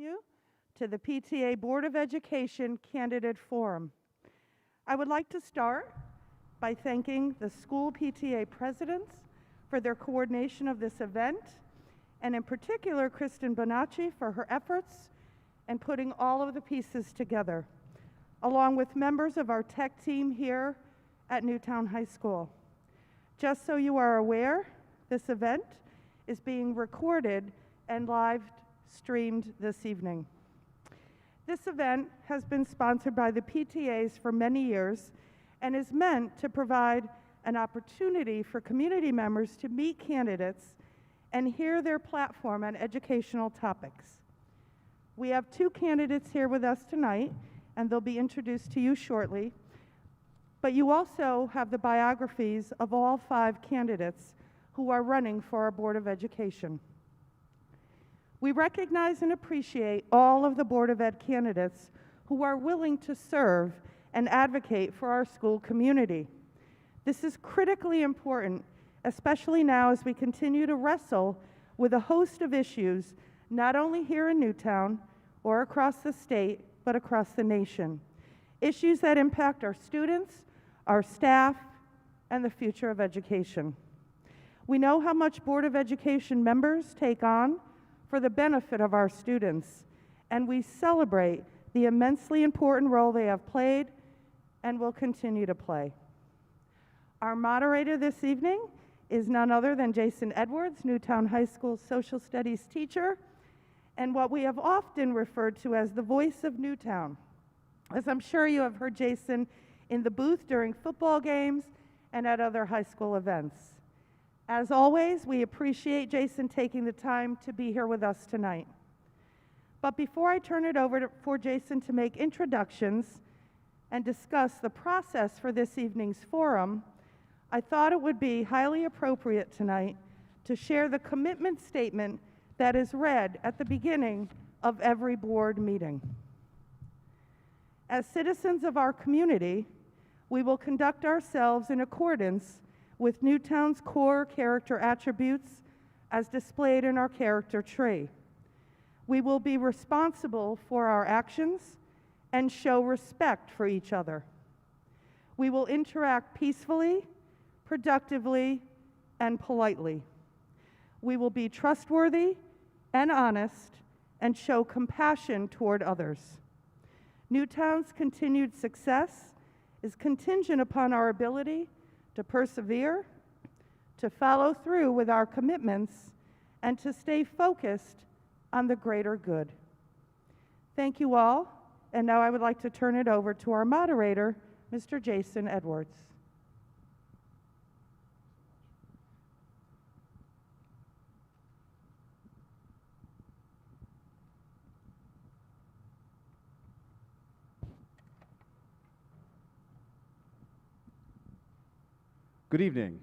you to the PTA Board of Education Candidate Forum. I would like to start by thanking the school PTA presidents for their coordination of this event, and in particular Kristen Bonacci for her efforts in putting all of the pieces together, along with members of our tech team here at Newtown High School. Just so you are aware, this event is being recorded and live streamed this evening. This event has been sponsored by the PTAs for many years and is meant to provide an opportunity for community members to meet candidates and hear their platform on educational topics. We have two candidates here with us tonight, and they'll be introduced to you shortly, but you also have the biographies of all 5 candidates who are running for our Board of Education. We recognize and appreciate all of the Board of Ed candidates who are willing to serve and advocate for our school community. This is critically important, especially now as we continue to wrestle with a host of issues, not only here in Newtown or across the state, but across the nation. Issues that impact our students, our staff, and the future of education. We know how much Board of Education members take on for the benefit of our students, and we celebrate the immensely important role they have played and will continue to play. Our moderator this evening is none other than Jason Edwards, Newtown High School social studies teacher, and what we have often referred to as the voice of Newtown. As I'm sure you have heard Jason in the booth during football games and at other high school events. As always, we appreciate Jason taking the time to be here with us tonight. But before I turn it over for Jason to make introductions and discuss the process for this evening's forum, I thought it would be highly appropriate tonight to share the commitment statement that is read at the beginning of every board meeting. As citizens of our community, we will conduct ourselves in accordance with Newtown's core character attributes as displayed in our character tree. We will be responsible for our actions and show respect for each other. We will interact peacefully, productively, and politely. We will be trustworthy and honest and show compassion toward others. Newtown's continued success is contingent upon our ability to persevere, to follow through with our commitments, and to stay focused on the greater good. Thank you all, and now I would like to turn it over to our moderator, Mr. Jason Edwards. Good evening,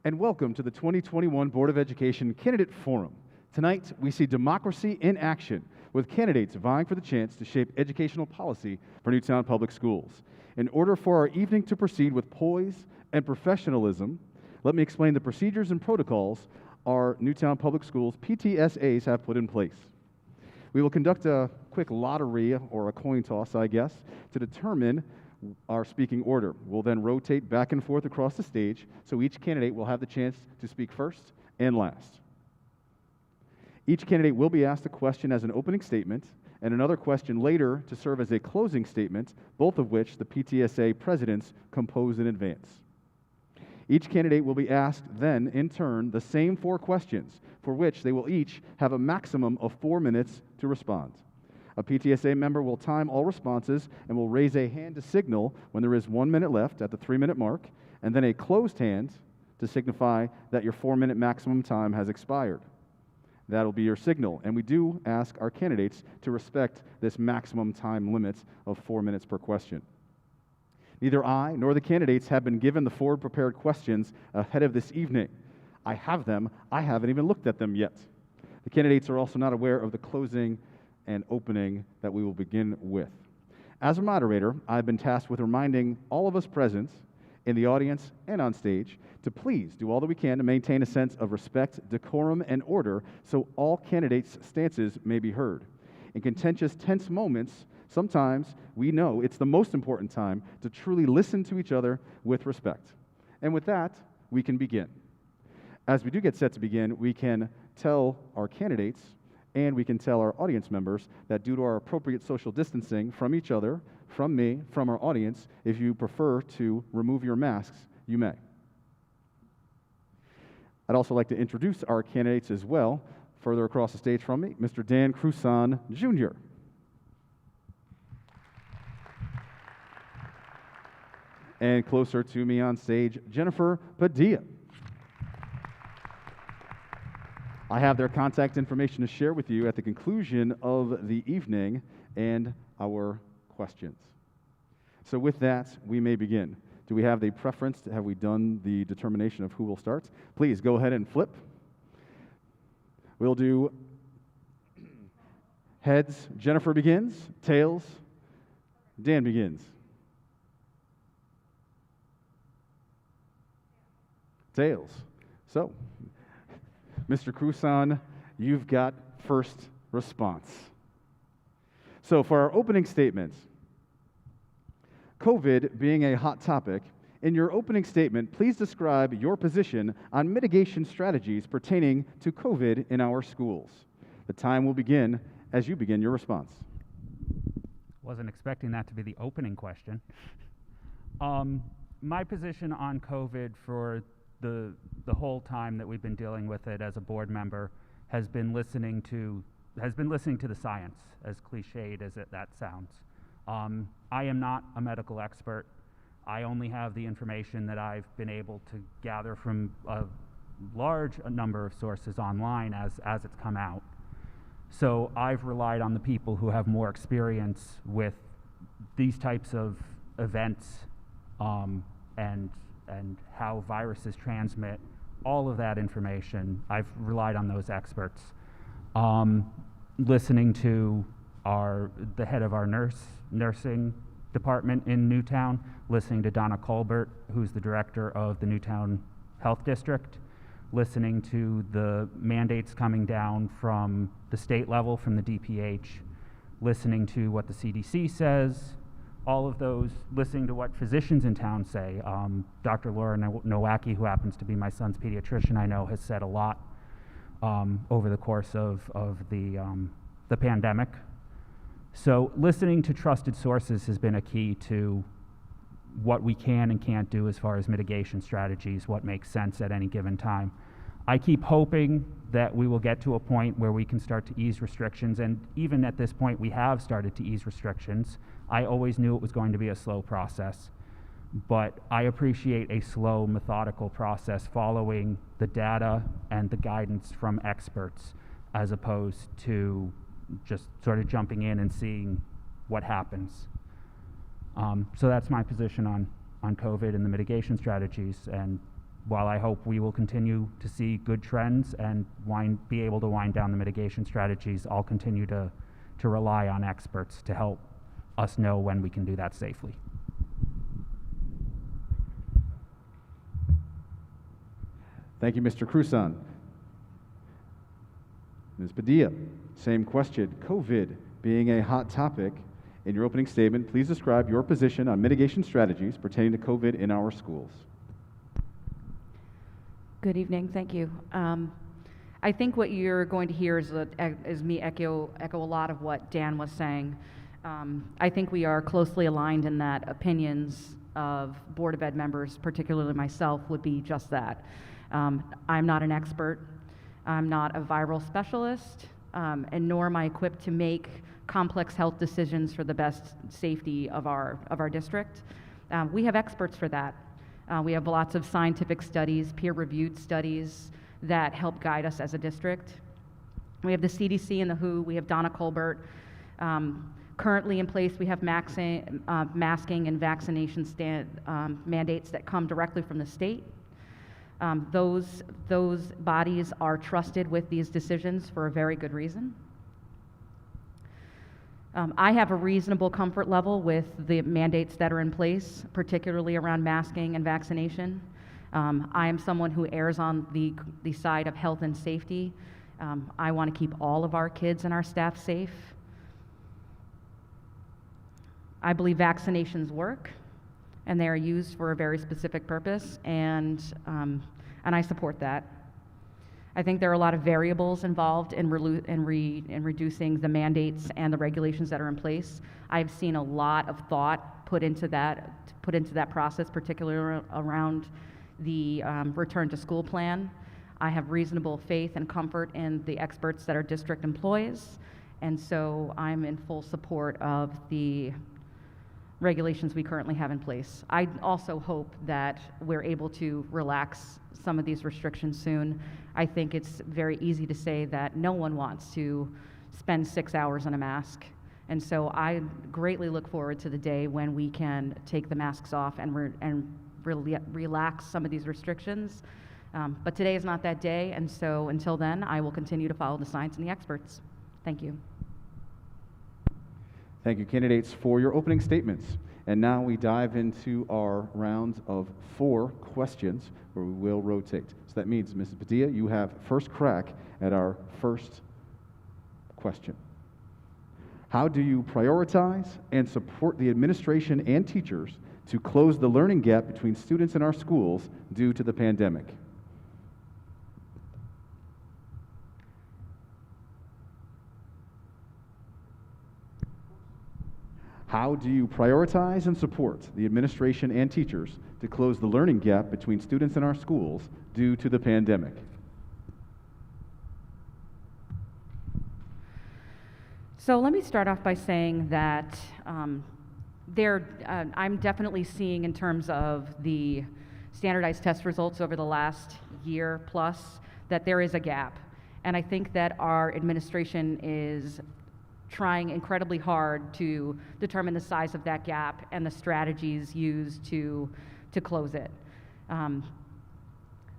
and welcome to the 2021 Board of Education Candidate Forum. Tonight, we see democracy in action, with candidates vying for the chance to shape educational policy for Newtown Public Schools. In order for our evening to proceed with poise and professionalism, let me explain the procedures and protocols our Newtown Public Schools PTSAs have put in place. We will conduct a quick lottery, or a coin toss, I guess, to determine our speaking order. We'll then rotate back and forth across the stage, so each candidate will have the chance to speak first and last. Each candidate will be asked a question as an opening statement and another question later to serve as a closing statement, both of which the PTSA presidents compose in advance. Each candidate will be asked then, in turn, the same 4 questions, for which they will each have a maximum of 4 minutes to respond. A PTSA member will time all responses and will raise a hand to signal when there is 1 minute left at the 3-minute mark, and then a closed hand to signify that your 4-minute maximum time has expired. That'll be your signal, and we do ask our candidates to respect this maximum time limit of 4 minutes per question. Neither I nor the candidates have been given the forward-prepared questions ahead of this evening. I have them. I haven't even looked at them yet. The candidates are also not aware of the closing and opening that we will begin with. As a moderator, I've been tasked with reminding all of us present in the audience and on stage to please do all that we can to maintain a sense of respect, decorum, and order so all candidates' stances may be heard. In contentious, tense moments, sometimes we know it's the most important time to truly listen to each other with respect. And with that, we can begin. As we do get set to begin, we can tell our candidates and we can tell our audience members that due to our appropriate social distancing from each other, from me, from our audience, if you prefer to remove your masks, you may. I'd also like to introduce our candidates as well. Further across the stage from me, Mr. Dan Cruson, Jr. And closer to me on stage, Jennifer Padilla. I have their contact information to share with you at the conclusion of the evening and our questions. So with that, we may begin. Do we have the preference? Have we done the determination of who will start? Please go ahead and flip. We'll do heads, Jennifer begins. Tails, Dan begins. Tails. So, Mr. Cruson, you've got first response. So for our opening statements, COVID being a hot topic, in your opening statement, please describe your position on mitigation strategies pertaining to COVID in our schools. The time will begin as you begin your response. Wasn't expecting that to be the opening question. My position on COVID for the whole time that we've been dealing with it as a board member has been listening to the science, as cliched as that sounds. I am not a medical expert. I only have the information that I've been able to gather from a large number of sources online as it's come out. So I've relied on the people who have more experience with these types of events and how viruses transmit, all of that information. I've relied on those experts. Listening to the head of our nursing department in Newtown, listening to Donna Colbert, who's the director of the Newtown Health District, listening to the mandates coming down from the state level, from the DPH, listening to what the CDC says, all of those, listening to what physicians in town say. Dr. Laura Nowacki, who happens to be my son's pediatrician, I know has said a lot over the course of the pandemic. So listening to trusted sources has been a key to what we can and can't do as far as mitigation strategies, what makes sense at any given time. I keep hoping that we will get to a point where we can start to ease restrictions, and even at this point we have started to ease restrictions. I always knew it was going to be a slow process, but I appreciate a slow, methodical process following the data and the guidance from experts as opposed to just sort of jumping in and seeing what happens. So that's my position on COVID and the mitigation strategies. And while I hope we will continue to see good trends and be able to wind down the mitigation strategies, I'll continue to rely on experts to help us know when we can do that safely. Thank you, Mr. Cruson. Ms. Padilla, same question. COVID being a hot topic, in your opening statement, please describe your position on mitigation strategies pertaining to COVID in our schools. Good evening, thank you. I think what you're going to hear is me echo a lot of what Dan was saying. I think we are closely aligned in that opinions of Board of Ed members, particularly myself, would be just that. I'm not an expert. I'm not a viral specialist, and nor am I equipped to make complex health decisions for the best safety of our district. We have experts for that. We have lots of scientific studies, peer-reviewed studies that help guide us as a district. We have the CDC and the WHO. We have Donna Colbert. Currently in place, we have masking and vaccination mandates that come directly from the state. Those bodies are trusted with these decisions for a very good reason. I have a reasonable comfort level with the mandates that are in place, particularly around masking and vaccination. I am someone who errs on the side of health and safety. I want to keep all of our kids and our staff safe. I believe vaccinations work, and they are used for a very specific purpose, and I support that. I think there are a lot of variables involved in reducing the mandates and the regulations that are in place. I've seen a lot of thought put into that process, particularly around the return to school plan. I have reasonable faith and comfort in the experts that our district employs, and so I'm in full support of the regulations we currently have in place. I also hope that we're able to relax some of these restrictions soon. I think it's very easy to say that no one wants to spend 6 hours in a mask, and so I greatly look forward to the day when we can take the masks off and relax some of these restrictions. But today is not that day, and so until then, I will continue to follow the science and the experts. Thank you. Thank you, candidates, for your opening statements. And now we dive into our rounds of 4 questions where we will rotate. So that means, Mrs. Padilla, you have first crack at our first question. How do you prioritize and support the administration and teachers to close the learning gap between students in our schools due to the pandemic? How do you prioritize and support the administration and teachers to close the learning gap between students in our schools due to the pandemic? So let me start off by saying that I'm definitely seeing, in terms of the standardized test results over the last year plus, that there is a gap. And I think that our administration is trying incredibly hard to determine the size of that gap and the strategies used to close it.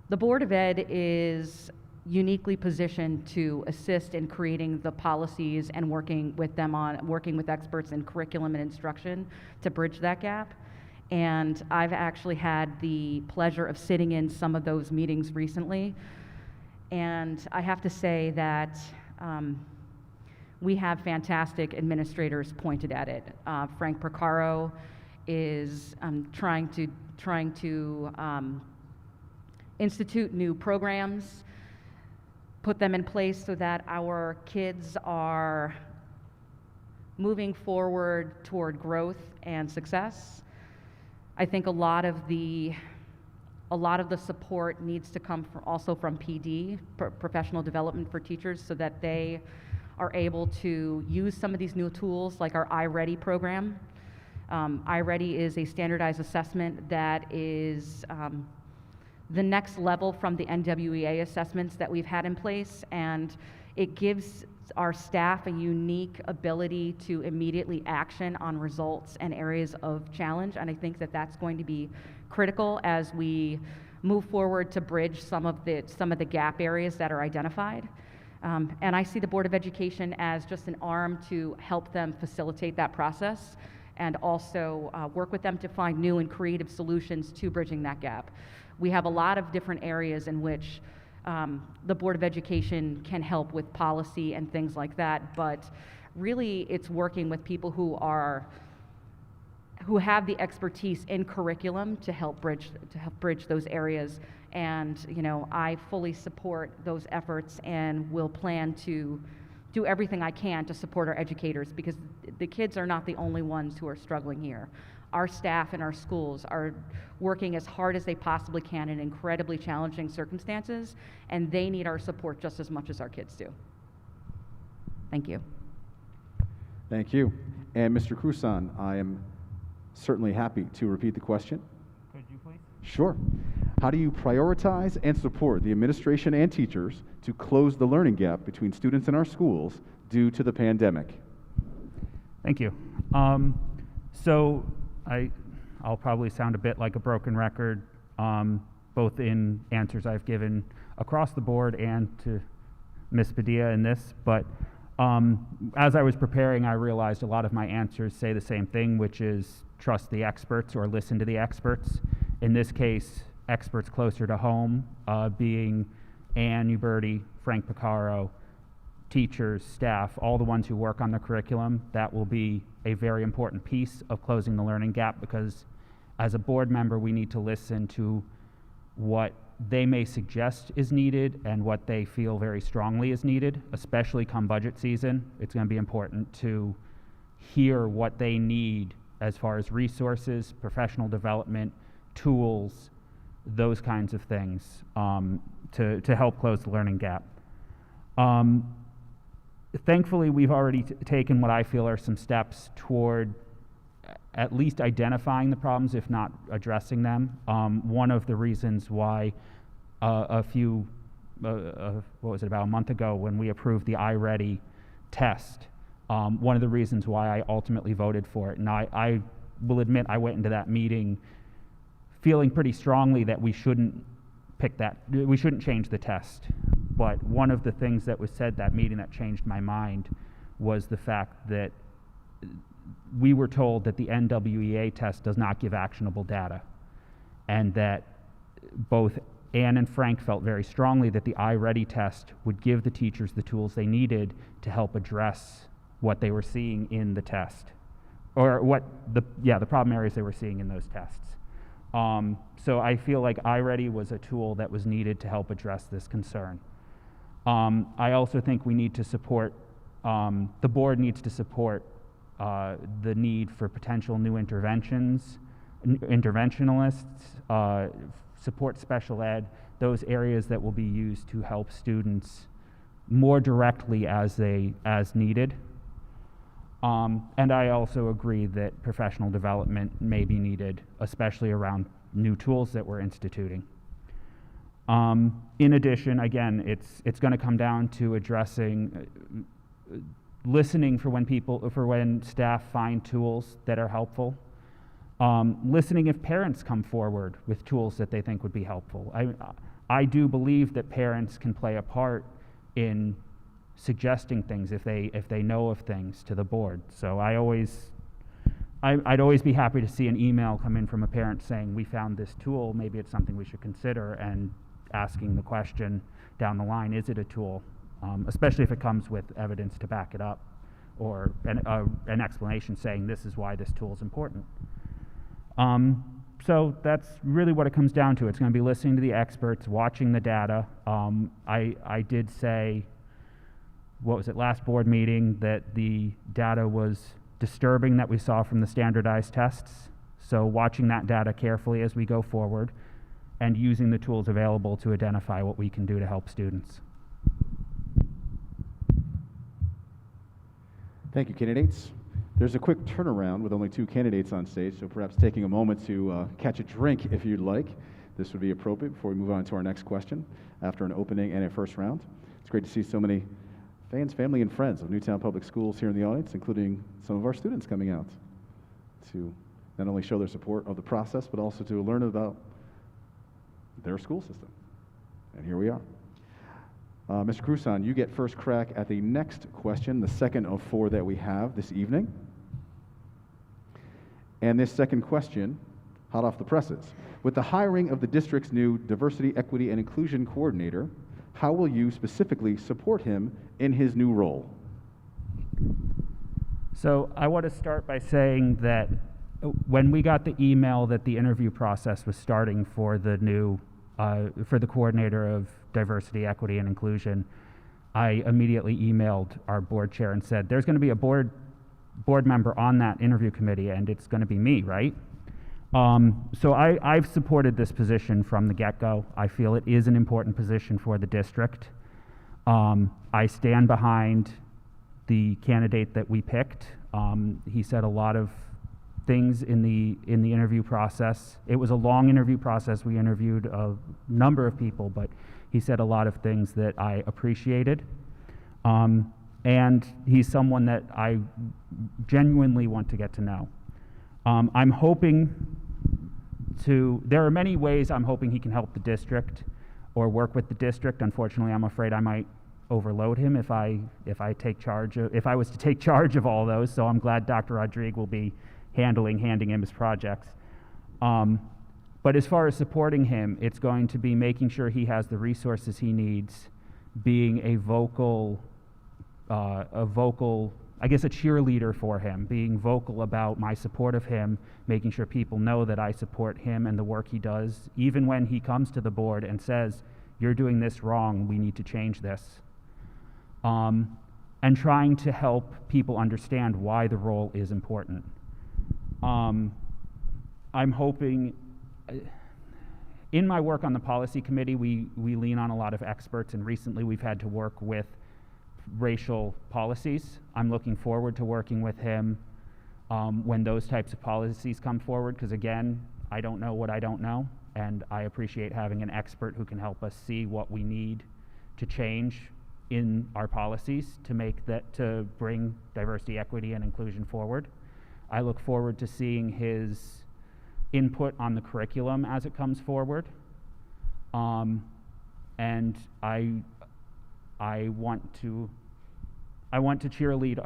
The Board of Ed is uniquely positioned to assist in creating the policies and working with experts in curriculum and instruction to bridge that gap. And I've actually had the pleasure of sitting in some of those meetings recently. And I have to say that we have fantastic administrators pointed at it. Frank Porcaro is trying to institute new programs, put them in place so that our kids are moving forward toward growth and success. I think a lot of the support needs to come also from PD, professional development for teachers, so that they are able to use some of these new tools like our iReady program. iReady is a standardized assessment that is the next level from the NWEA assessments that we've had in place, and it gives our staff a unique ability to immediately action on results and areas of challenge, and I think that that's going to be critical as we move forward to bridge some of the gap areas that are identified. And I see the Board of Education as just an arm to help them facilitate that process and also work with them to find new and creative solutions to bridging that gap. We have a lot of different areas in which the Board of Education can help with policy and things like that, but really it's working with people who have the expertise in curriculum to help bridge those areas. And I fully support those efforts and will plan to do everything I can to support our educators, because the kids are not the only ones who are struggling here. Our staff in our schools are working as hard as they possibly can in incredibly challenging circumstances, and they need our support just as much as our kids do. Thank you. Thank you. And Mr. Cruson, I am certainly happy to repeat the question. Could you please? Sure. How do you prioritize and support the administration and teachers to close the learning gap between students in our schools due to the pandemic? Thank you. So I'll probably sound a bit like a broken record, both in answers I've given across the board and to Ms. Padilla in this, but as I was preparing, I realized a lot of my answers say the same thing, which is trust the experts or listen to the experts. In this case, experts closer to home, being Ann Uberti, Frank Porcaro, teachers, staff, all the ones who work on the curriculum, that will be a very important piece of closing the learning gap, because as a board member, we need to listen to what they may suggest is needed and what they feel very strongly is needed, especially come budget season. It's going to be important to hear what they need as far as resources, professional development, tools, those kinds of things, to help close the learning gap. Thankfully, we've already taken what I feel are some steps toward at least identifying the problems, if not addressing them. One of the reasons why what was it, about a month ago when we approved the iReady test, one of the reasons why I ultimately voted for it, and I will admit I went into that meeting feeling pretty strongly that we shouldn't change the test. But one of the things that was said that meeting that changed my mind was the fact that we were told that the NWEA test does not give actionable data, and that both Ann and Frank felt very strongly that the iReady test would give the teachers the tools they needed to help address what they were seeing in the test, or the problem areas they were seeing in those tests. So I feel like iReady was a tool that was needed to help address this concern. I also think we need to support, the board needs to support the need for potential new interventionalists, support special ed, those areas that will be used to help students more directly as needed. And I also agree that professional development may be needed, especially around new tools that we're instituting. In addition, again, it's going to come down to addressing, listening for when staff find tools that are helpful. Listening if parents come forward with tools that they think would be helpful. I do believe that parents can play a part in suggesting things if they know of things to the board. So I'd always be happy to see an email come in from a parent saying, we found this tool, maybe it's something we should consider, and asking the question down the line, is it a tool? Especially if it comes with evidence to back it up, or an explanation saying this is why this tool is important. So that's really what it comes down to. It's going to be listening to the experts, watching the data. I did say, last board meeting, that the data was disturbing that we saw from the standardized tests. So watching that data carefully as we go forward and using the tools available to identify what we can do to help students. Thank you, candidates. There's a quick turnaround with only 2 candidates on stage, so perhaps taking a moment to catch a drink if you'd like. This would be appropriate before we move on to our next question after an opening and a first round. It's great to see so many fans, family, and friends of Newtown Public Schools here in the audience, including some of our students coming out to not only show their support of the process, but also to learn about their school system. And here we are. Mr. Cruson, you get first crack at the next question, the second of 4 that we have this evening. And this second question, hot off the presses. With the hiring of the district's new Diversity, Equity, and Inclusion Coordinator, how will you specifically support him in his new role? So I want to start by saying that when we got the email that the interview process was starting for the new, for the coordinator of Diversity, Equity, and Inclusion, I immediately emailed our board chair and said, there's going to be a board member on that interview committee, and it's going to be me, right? So I've supported this position from the get-go. I feel it is an important position for the district. I stand behind the candidate that we picked. He said a lot of things in the interview process. It was a long interview process. We interviewed a number of people, but he said a lot of things that I appreciated. And he's someone that I genuinely want to get to know. I'm hoping there are many ways I'm hoping he can help the district or work with the district. Unfortunately, I'm afraid I might overload him if I was to take charge of all those. So I'm glad Dr. Rodrigue will be handing him his projects. But as far as supporting him, it's going to be making sure he has the resources he needs, being a vocal a vocal, I guess a cheerleader for him, being vocal about my support of him, making sure people know that I support him and the work he does, even when he comes to the board and says, "You're doing this wrong, we need to change this." And trying to help people understand why the role is important. I'm hoping, in my work on the policy committee, we lean on a lot of experts, and recently we've had to work with racial policies. I'm looking forward to working with him when those types of policies come forward, because again, I don't know what I don't know, and I appreciate having an expert who can help us see what we need to change in our policies to bring diversity, equity, and inclusion forward. I look forward to seeing his input on the curriculum as it comes forward. And I want to cheerlead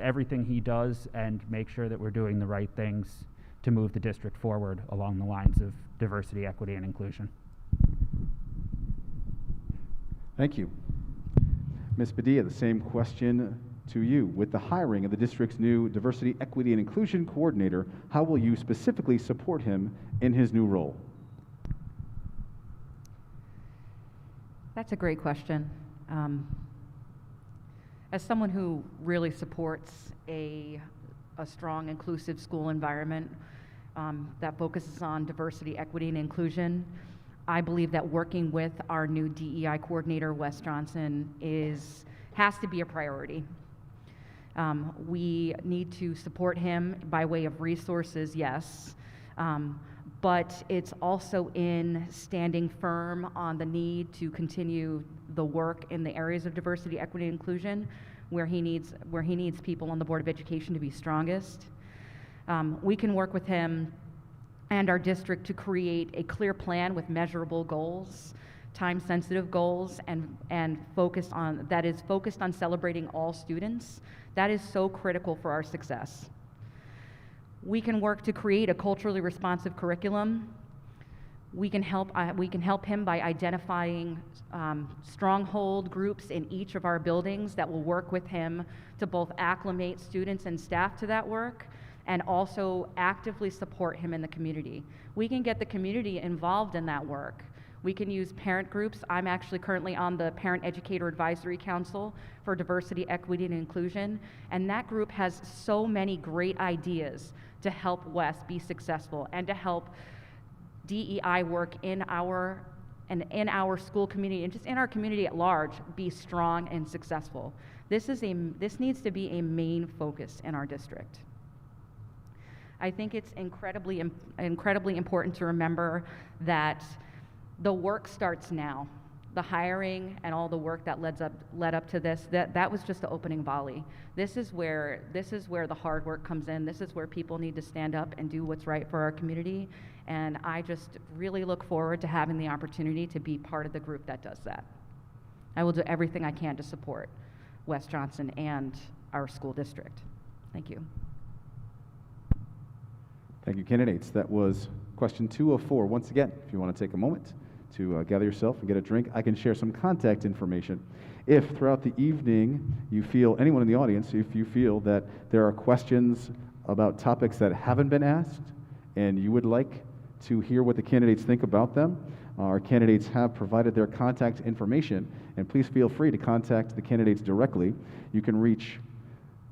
everything he does and make sure that we're doing the right things to move the district forward along the lines of diversity, equity, and inclusion. Thank you. Ms. Padilla, the same question to you. With the hiring of the district's new Diversity, Equity, and Inclusion Coordinator, how will you specifically support him in his new role? That's a great question. As someone who really supports a strong, inclusive school environment that focuses on diversity, equity, and inclusion, I believe that working with our new DEI coordinator, Wes Johnson, has to be a priority. We need to support him by way of resources, yes, but it's also in standing firm on the need to continue the work in the areas of diversity, equity, and inclusion, where he needs people on the Board of Education to be strongest. We can work with him and our district to create a clear plan with measurable goals, time-sensitive goals, and focused on celebrating all students. That is so critical for our success. We can work to create a culturally responsive curriculum. We can help him by identifying stronghold groups in each of our buildings that will work with him to both acclimate students and staff to that work, and also actively support him in the community. We can get the community involved in that work. We can use parent groups. I'm actually currently on the Parent Educator Advisory Council for Diversity, Equity, and Inclusion, and that group has so many great ideas to help Wes be successful and to help DEI work in our school community and just in our community at large be strong and successful. This needs to be a main focus in our district. I think it's incredibly important to remember that the work starts now. The hiring and all the work that led up to this, that was just the opening volley. This is where the hard work comes in. This is where people need to stand up and do what's right for our community. And I just really look forward to having the opportunity to be part of the group that does that. I will do everything I can to support Wes Johnson and our school district. Thank you. Thank you, candidates. That was question 2 of 4. Once again, if you want to take a moment to gather yourself and get a drink, I can share some contact information. If throughout the evening you feel, anyone in the audience, if you feel that there are questions about topics that haven't been asked and you would like to hear what the candidates think about them, our candidates have provided their contact information, and please feel free to contact the candidates directly. You can reach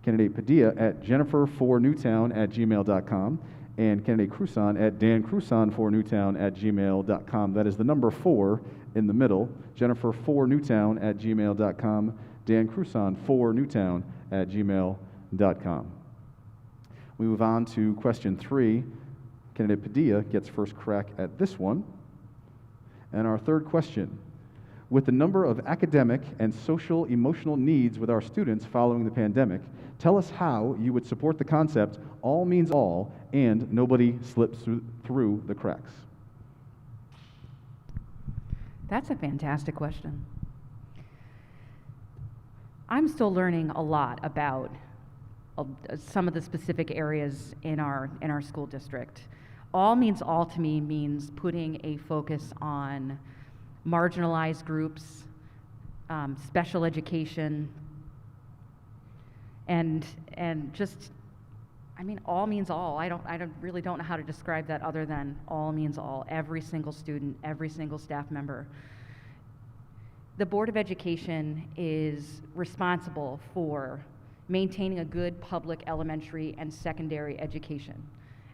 candidate Padilla at jennifer4newtown@gmail.com and candidate Cruson at dancruson4newtown@gmail.com. That is the number 4 in the middle, jennifer4newtown@gmail.com, dancruson4newtown@gmail.com. We move on to question 3. Candidate Padilla gets first crack at this one. And our third question: with the number of academic and social emotional needs with our students following the pandemic, tell us how you would support the concept all means all and nobody slips through the cracks. That's a fantastic question. I'm still learning a lot about some of the specific areas in our school district. All means all to me means putting a focus on marginalized groups, special education, and just, I mean, all means all. I really don't know how to describe that other than all means all. Every single student, every single staff member. The Board of Education is responsible for maintaining a good public elementary and secondary education,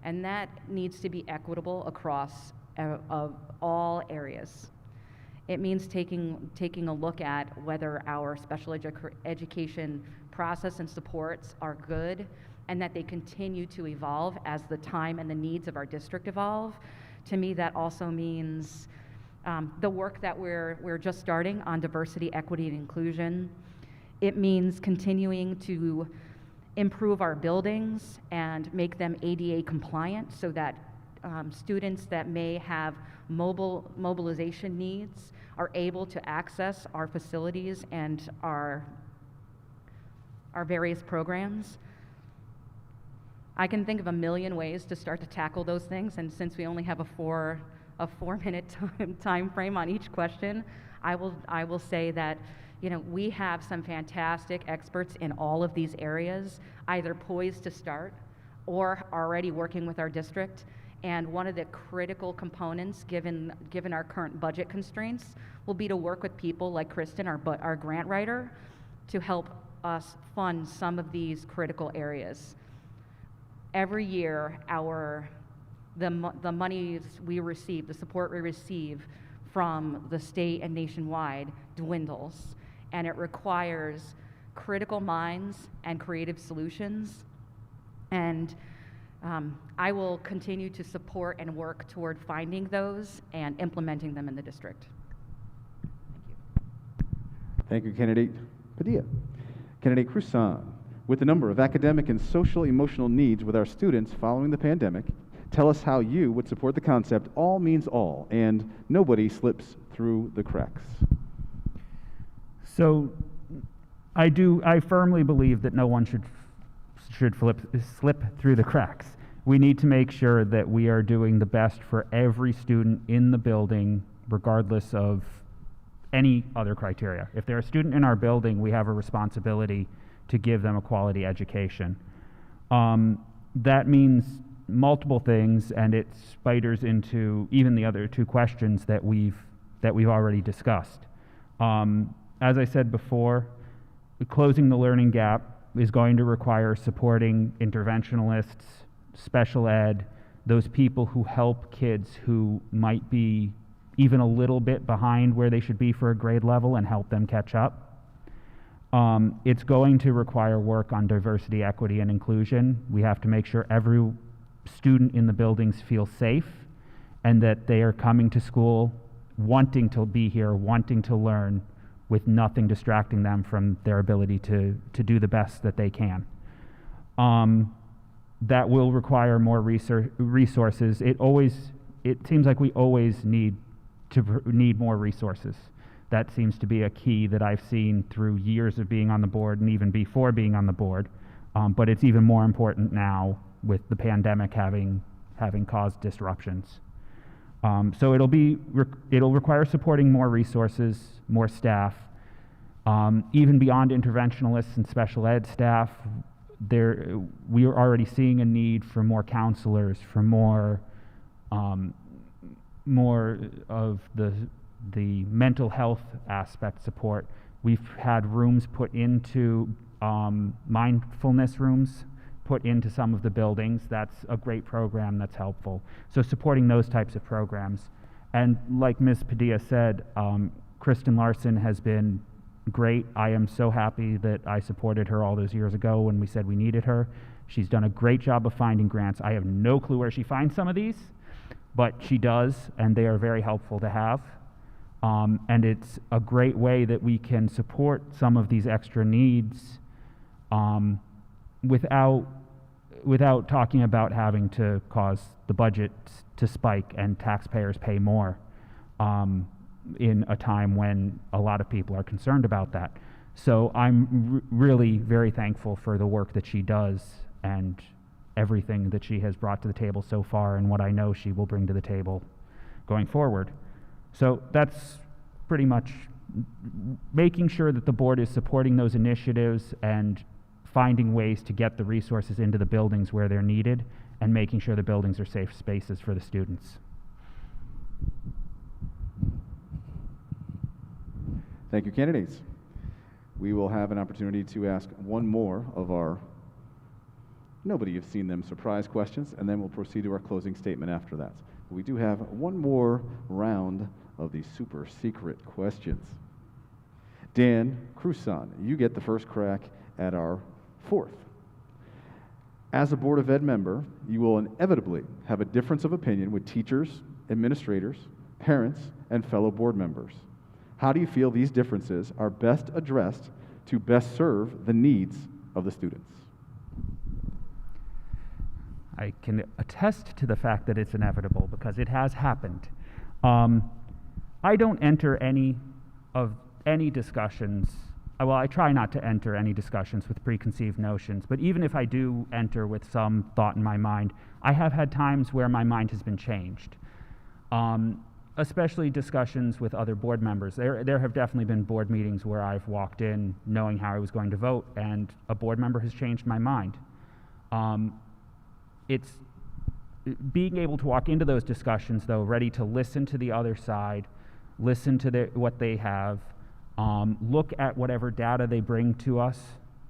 and that needs to be equitable across of all areas. It means taking a look at whether our special education process and supports are good and that they continue to evolve as the time and the needs of our district evolve. To me, that also means the work that we're just starting on diversity, equity, and inclusion. It means continuing to improve our buildings and make them ADA compliant so that students that may have mobilization needs are able to access our facilities and our various programs. I can think of a million ways to start to tackle those things, and since we only have a 4-minute time frame on each question, I will say that, you know, we have some fantastic experts in all of these areas, either poised to start or already working with our district. And one of the critical components, given our current budget constraints, will be to work with people like Kristen, our grant writer, to help us fund some of these critical areas. Every year, the monies we receive, the support we receive from the state and nationwide dwindles, and it requires critical minds and creative solutions. And I will continue to support and work toward finding those and implementing them in the district. Thank you, Candidate Padilla. Candidate Cruzan, with the number of academic and social emotional needs with our students following the pandemic, tell us how you would support the concept all means all and nobody slips through the cracks. So I firmly believe that no one should slip through the cracks. We need to make sure that we are doing the best for every student in the building, regardless of any other criteria. If they're a student in our building, we have a responsibility to give them a quality education. That means multiple things, and it spiders into even the other two questions that we've already discussed. As I said before, closing the learning gap is going to require supporting interventionalists, special ed, those people who help kids who might be even a little bit behind where they should be for a grade level and help them catch up. It's going to require work on diversity, equity, and inclusion. We have to make sure every student in the buildings feels safe and that they are coming to school wanting to be here, wanting to learn, with nothing distracting them from their ability to do the best that they can. That will require more resources. It seems like we always need more resources. That seems to be a key that I've seen through years of being on the board and even before being on the board. But it's even more important now with the pandemic having caused disruptions. So it'll require supporting more resources, more staff, even beyond interventionalists and special ed staff. We are already seeing a need for more counselors, for more of the mental health aspect support. We've had rooms put into mindfulness rooms put into some of the buildings. That's a great program that's helpful. So supporting those types of programs. And like Ms. Padilla said, Kristen Larson has been great. I am so happy that I supported her all those years ago when we said we needed her. She's done a great job of finding grants. I have no clue where she finds some of these, but she does, and they are very helpful to have. And it's a great way that we can support some of these extra needs without talking about having to cause the budget to spike and taxpayers pay more in a time when a lot of people are concerned about that. So I'm really very thankful for the work that she does and everything that she has brought to the table so far and what I know she will bring to the table going forward. So that's pretty much making sure that the board is supporting those initiatives and finding ways to get the resources into the buildings where they're needed and making sure the buildings are safe spaces for the students. Thank you, candidates. We will have an opportunity to ask one more of our nobody you've seen them surprise questions, and then we'll proceed to our closing statement after that. We do have one more round of these super secret questions. Dan Cruson, you get the first crack at our fourth. As a Board of Ed member, you will inevitably have a difference of opinion with teachers, administrators, parents, and fellow board members. How do you feel these differences are best addressed to best serve the needs of the students? I can attest to the fact that it's inevitable because it has happened. I don't enter any discussions. Well, I try not to enter any discussions with preconceived notions, but even if I do enter with some thought in my mind, I have had times where my mind has been changed. Especially discussions with other board members. There have definitely been board meetings where I've walked in knowing how I was going to vote, and a board member has changed my mind. It's being able to walk into those discussions, though, ready to listen to the other side, listen to what they have, look at whatever data they bring to us,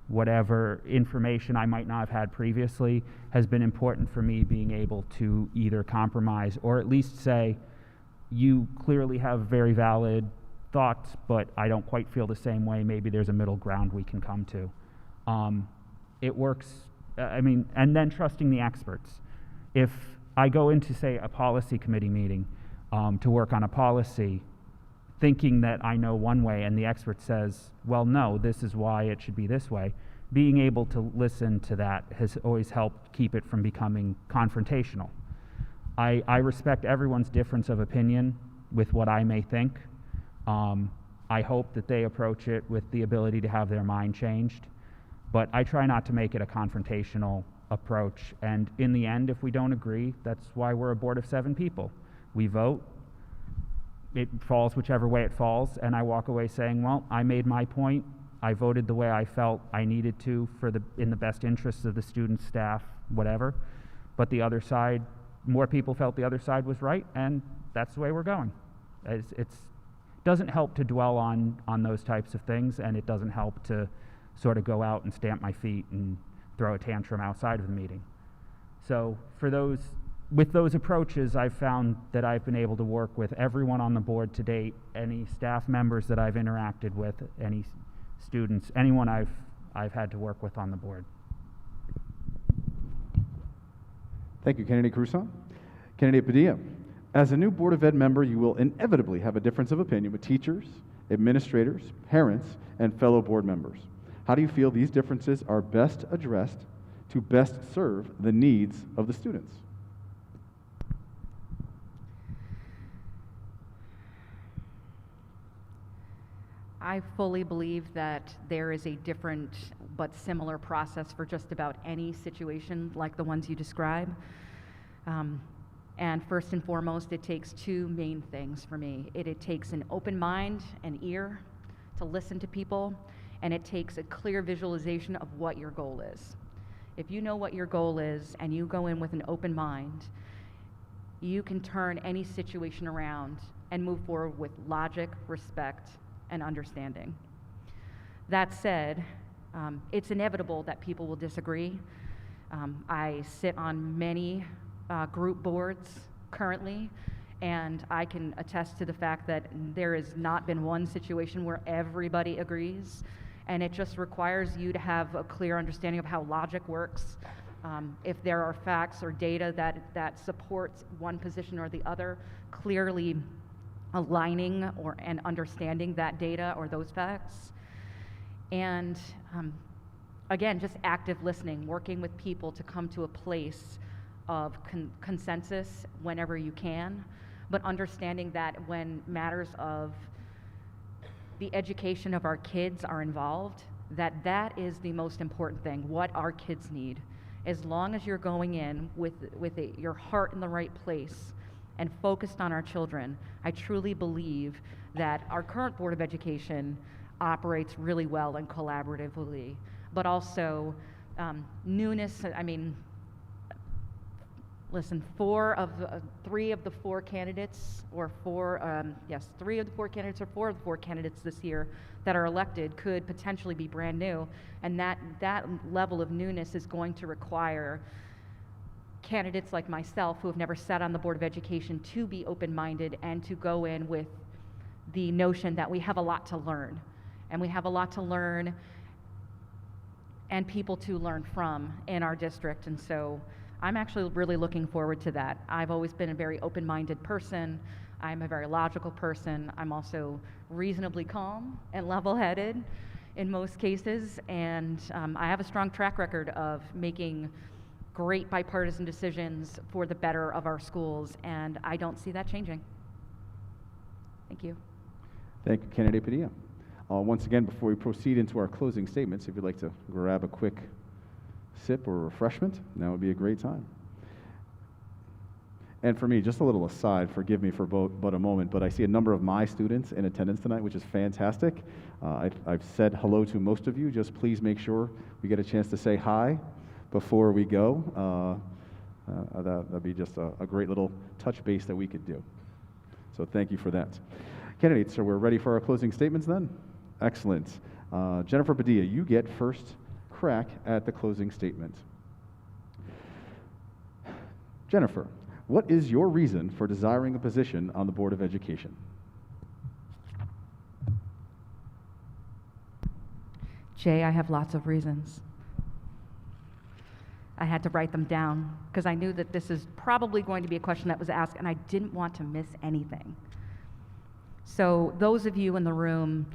whatever information I might not have had previously, has been important for me being able to either compromise or at least say, you clearly have very valid thoughts, but I don't quite feel the same way. Maybe there's a middle ground we can come to. It works. And then trusting the experts. If I go into, say, a policy committee meeting to work on a policy, thinking that I know one way and the expert says, well, no, this is why it should be this way, being able to listen to that has always helped keep it from becoming confrontational. I respect everyone's difference of opinion with what I may think. I hope that they approach it with the ability to have their mind changed. But I try not to make it a confrontational approach. And in the end, if we don't agree, that's why we're a board of 7 people. We vote, it falls whichever way it falls, and I walk away saying, well, I made my point. I voted the way I felt I needed to in the best interests of the students, staff, whatever. But the other side, more people felt the other side was right, and that's the way we're going. It doesn't help to dwell on those types of things, and it doesn't help to sort of go out and stamp my feet and throw a tantrum outside of the meeting. So with those approaches, I've found that I've been able to work with everyone on the board to date, any staff members that I've interacted with, any students, anyone I've had to work with on the board. Thank you, candidate Cruson. Candidate Padilla, as a new Board of Ed member, you will inevitably have a difference of opinion with teachers, administrators, parents, and fellow board members. How do you feel these differences are best addressed to best serve the needs of the students? I fully believe that there is a different but similar process for just about any situation like the ones you describe. And first and foremost, it takes 2 main things for me. It takes an open mind and ear to listen to people, and it takes a clear visualization of what your goal is. If you know what your goal is and you go in with an open mind, you can turn any situation around and move forward with logic, respect, and understanding. That said, it's inevitable that people will disagree. I sit on many group boards currently, and I can attest to the fact that there has not been one situation where everybody agrees, and it just requires you to have a clear understanding of how logic works. If there are facts or data that supports one position or the other, clearly aligning and understanding that data or those facts. And again, just active listening, working with people to come to a place of consensus whenever you can, but understanding that when matters of the education of our kids are involved, that is the most important thing, what our kids need. As long as you're going in with your heart in the right place and focused on our children, I truly believe that our current Board of Education operates really well and collaboratively. but also newness. I mean, listen, three of the four candidates, or three of the four candidates, or four of the four candidates this year that are elected could potentially be brand new, and that level of newness is going to require candidates like myself, who have never sat on the Board of Education, to be open-minded and to go in with the notion that we have a lot to learn, and we have a lot to learn and people to learn from in our district. And so I'm actually really looking forward to that. I've always been a very open-minded person. I'm a very logical person. I'm also reasonably calm and level-headed in most cases, and I have a strong track record of making great bipartisan decisions for the better of our schools, and I don't see that changing. Thank you. Thank you, Candidate Padilla. Once again, before we proceed into our closing statements, if you'd like to grab a quick sip or refreshment, now would be a great time. And for me, just a little aside, forgive me for but a moment, but I see a number of my students in attendance tonight, which is fantastic. I've said hello to most of you. Just please make sure we get a chance to say hi before we go. That'd be just a great little touch base that we could do. So thank you for that. Candidates, so we're ready for our closing statements then? Excellent. Jennifer Padilla, you get first crack at the closing statement. Jennifer, what is your reason for desiring a position on the Board of Education? Jay, I have lots of reasons. I had to write them down because I knew that this is probably going to be a question that was asked, and I didn't want to miss anything. So those of you in the room,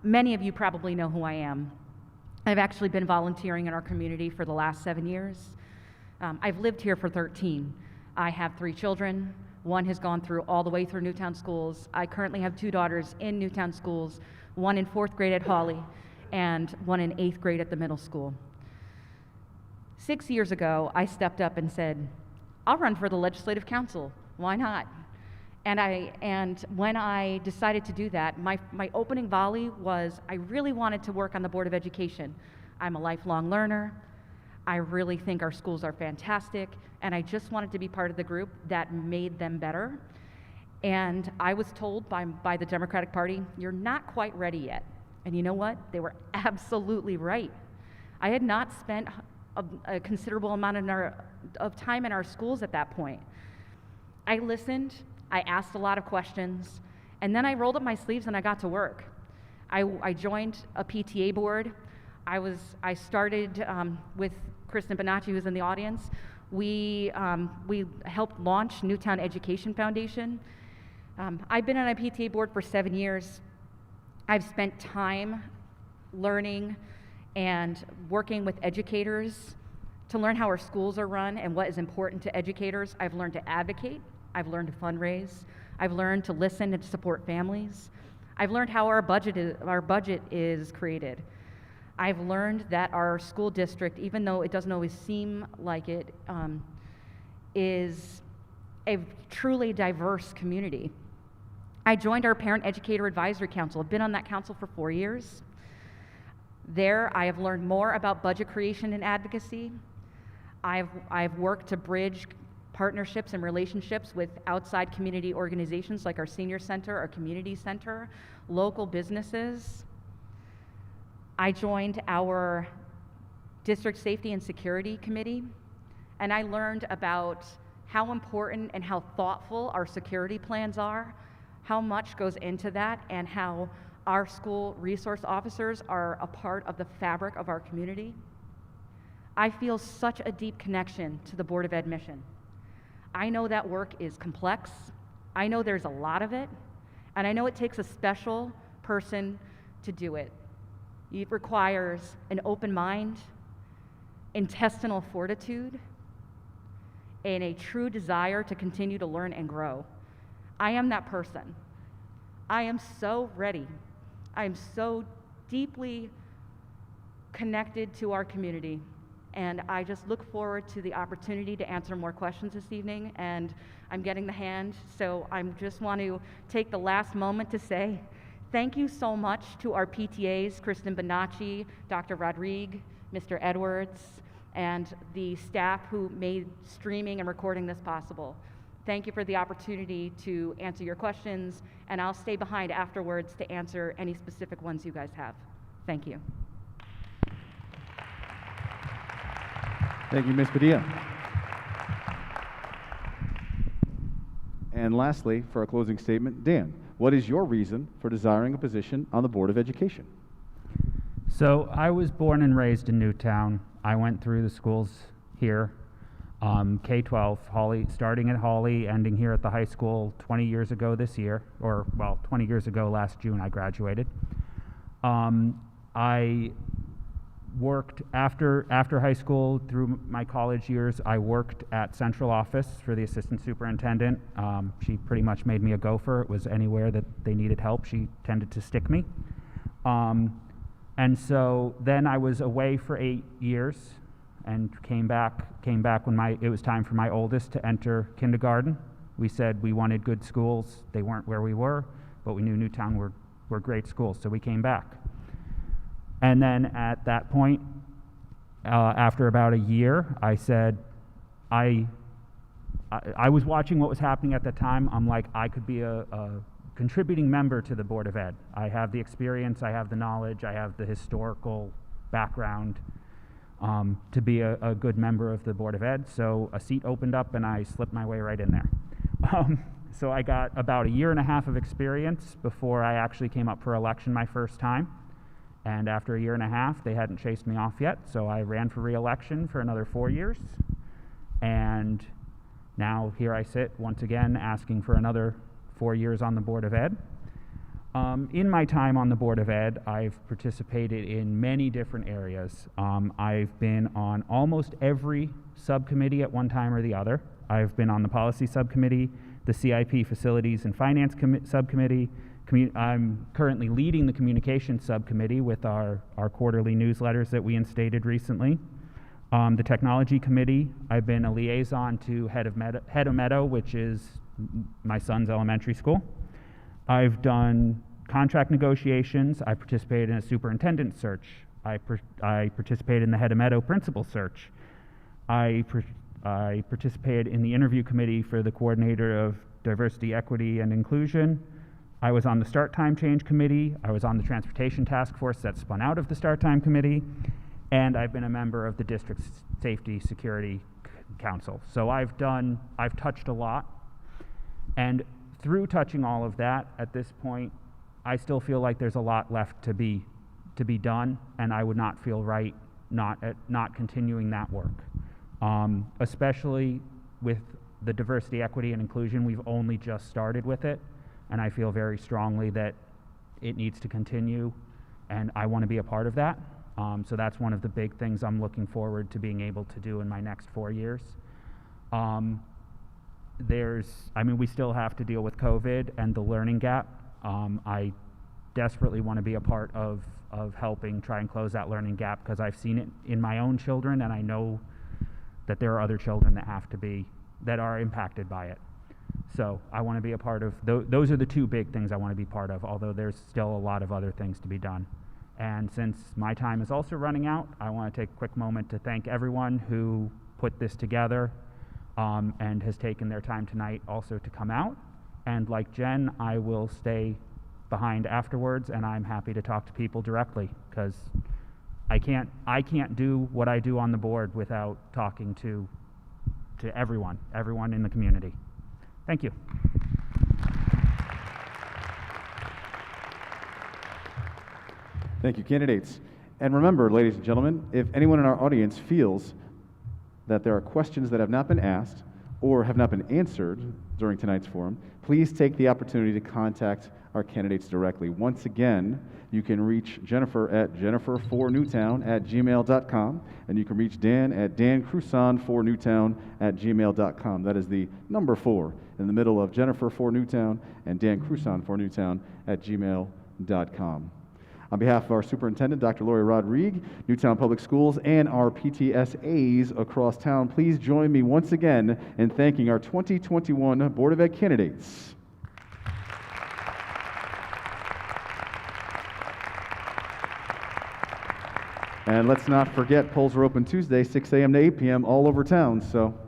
many of you probably know who I am. I've actually been volunteering in our community for the last 7 years. I've lived here for 13. I have 3 children. One has gone through all the way through Newtown schools. I currently have 2 daughters in Newtown schools, one in 4th grade at Hawley and one in 8th grade at the middle school. 6 years ago, I stepped up and said, I'll run for the Legislative Council. Why not? And when I decided to do that, my opening volley was, I really wanted to work on the Board of Education. I'm a lifelong learner. I really think our schools are fantastic, and I just wanted to be part of the group that made them better. And I was told by the Democratic Party, you're not quite ready yet. And you know what? They were absolutely right. I had not spent a considerable amount of time in our schools at that point. I listened, I asked a lot of questions, and then I rolled up my sleeves and I got to work. I joined a PTA board. I started with Kristen Bonacci, who's in the audience. We helped launch Newtown Education Foundation. I've been on a PTA board for 7 years. I've spent time learning and working with educators to learn how our schools are run and what is important to educators. I've learned to advocate. I've learned to fundraise. I've learned to listen and to support families. I've learned how our budget is created. I've learned that our school district, even though it doesn't always seem like it, is a truly diverse community. I joined our Parent Educator Advisory Council. I've been on that council for 4 years. There, I have learned more about budget creation and advocacy. I've worked to bridge partnerships and relationships with outside community organizations like our senior center, our community center, local businesses. I joined our district safety and security committee, and I learned about how important and how thoughtful our security plans are, how much goes into that, and how our school resource officers are a part of the fabric of our community. I feel such a deep connection to the Board of Ed mission. I know that work is complex. I know there's a lot of it, and I know it takes a special person to do it. It requires an open mind, intestinal fortitude, and a true desire to continue to learn and grow. I am that person. I am so ready. I am so deeply connected to our community, and I just look forward to the opportunity to answer more questions this evening. And I'm getting the hand, so I just want to take the last moment to say Thank you so much to our PTAs, Kristen Bonacci, Dr. Rodrigue, Mr. Edwards, and the staff who made streaming and recording this possible. Thank you for the opportunity to answer your questions, and I'll stay behind afterwards to answer any specific ones you guys have. Thank you. Thank you, Ms. Padilla. And lastly, for our closing statement, Dan, what is your reason for desiring a position on the Board of Education? So I was born and raised in Newtown. I went through the schools here, K-12, Hawley, starting at Hawley, ending here at the high school 20 years ago this year, or well, 20 years ago last June I graduated. I worked after high school through my college years. I worked at central office for the assistant superintendent. She pretty much made me a gopher. It was anywhere that they needed help, she tended to stick me. And so then I was away for 8 years and came back when it was time for my oldest to enter kindergarten. We said we wanted good schools. They weren't where we were, but we knew Newtown were great schools, so we came back. And then at that point, after about a year, I said, I was watching what was happening at the time. I'm like, I could be a contributing member to the Board of Ed. I have the experience, I have the knowledge, I have the historical background to be a good member of the Board of Ed. So a seat opened up and I slipped my way right in there. So I got about a year and a half of experience before I actually came up for election my first time. And after a year and a half, they hadn't chased me off yet, so I ran for re-election for another 4 years. And now here I sit once again asking for another 4 years on the Board of Ed. In my time on the Board of Ed, I've participated in many different areas. I've been on almost every subcommittee at one time or the other. I've been on the policy subcommittee, the CIP facilities and finance subcommittee. I'm currently leading the communications subcommittee with our quarterly newsletters that we instated recently. The technology committee, I've been a liaison to Head of Meadow, which is my son's elementary school. I've done contract negotiations. I participated in a superintendent search. I participated in the Head of Meadow principal search. I participated in the interview committee for the coordinator of diversity, equity, and inclusion. I was on the start time change committee. I was on the transportation task force that spun out of the start time committee. And I've been a member of the district safety security council. So I've touched a lot. And through touching all of that, at this point, I still feel like there's a lot left to be done, and I would not feel right not continuing that work. Especially with the diversity, equity, and inclusion, we've only just started with it. And I feel very strongly that it needs to continue, and I want to be a part of that. So that's one of the big things I'm looking forward to being able to do in my next 4 years. We still have to deal with COVID and the learning gap. I desperately want to be a part of helping try and close that learning gap, because I've seen it in my own children, and I know that there are other children that are impacted by it. So I want to be a part of, those are the two big things I want to be part of, although there's still a lot of other things to be done. And since my time is also running out, I want to take a quick moment to thank everyone who put this together and has taken their time tonight also to come out. And like Jen, I will stay behind afterwards, and I'm happy to talk to people directly, because I can't do what I do on the board without talking to everyone in the community. Thank you. Thank you, candidates. And remember, ladies and gentlemen, if anyone in our audience feels that there are questions that have not been asked or have not been answered during tonight's forum, please take the opportunity to contact our candidates directly. Once again, you can reach Jennifer at jennifer4newtown@gmail.com, and you can reach Dan at dancruson4newtown@gmail.com. That is the number 4 in the middle of Jennifer4newtown and dancruson4newtown@gmail.com. On behalf of our superintendent, Dr. Lori Rodrigue, Newtown Public Schools, and our PTSAs across town, please join me once again in thanking our 2021 Board of Ed candidates. And let's not forget, polls are open Tuesday, 6 a.m. to 8 p.m. all over town, so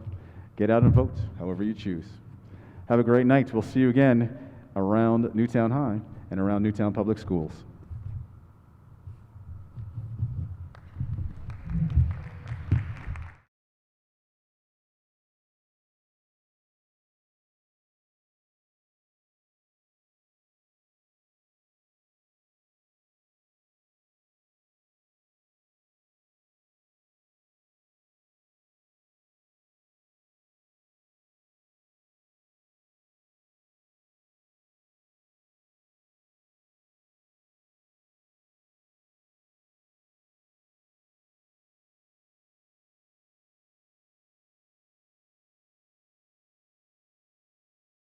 get out and vote however you choose. Have a great night. We'll see you again around Newtown High and around Newtown Public Schools.